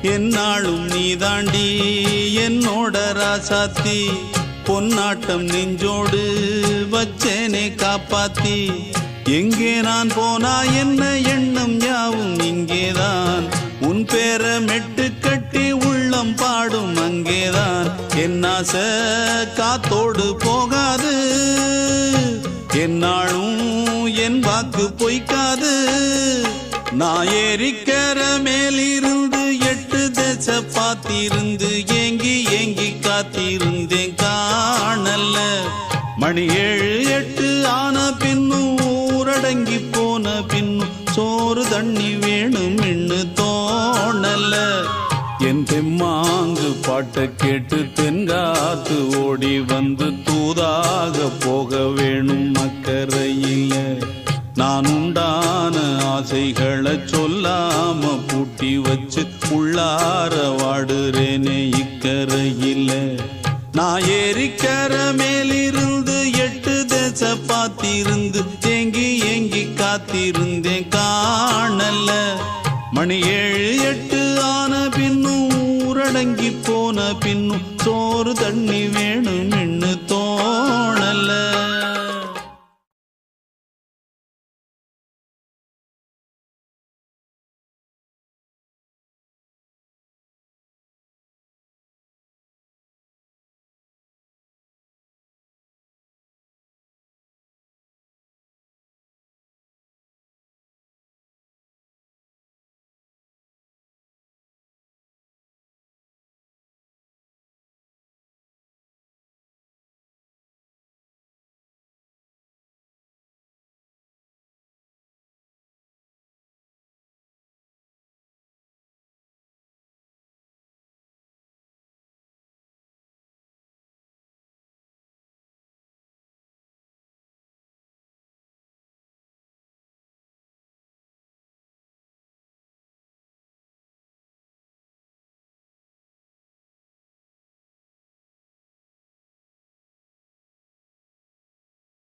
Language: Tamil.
என்னாலும் நீதாண்டி என்னோட ராசாத்தி பொன்னாட்டம் நெஞ்சோடு வச்சேனே காப்பாத்தி எங்கே நான் போனா என்ன எண்ணம் யாவும் இங்கேதான் உன் பேர மெட்டு கட்டி உள்ளம் பாடும் அங்கேதான் என் ஆசை காத்தோடு போகாது என்னாலும் என் வாக்கு பொய்க்காது நான் ஏறிக்கிற மேலிருந்து 8 தேச பார்த்திருந்து ஏங்கி ஏங்கி காத்திருந்தேன் காணல்ல மணி 7 8 ஆன பின்னும் ஊரடங்கி போன பின்னும் சோறு தண்ணி வேணும் இன்னு தோணல என் தெம்மாங்கு பாட்டை கேட்டு தென்காத்து ஓடி வந்து தூதாக போக வேணும் அக்கறையில நான் உண்டான ஆசைகளை சொல்லாம பூட்டி வச்சு உள்ளார வாடுறேனே இக்கரையில நான் ஏறிக்கிற மேலிருந்து 8 தேச பார்த்திருந்து ஏங்கி ஏங்கி காத்திருந்தேன் காணல மணி 7 8 ஆன பின்னும் ஊரடங்கி போன பின்னும் சோறு தண்ணி வேணும் இன்னு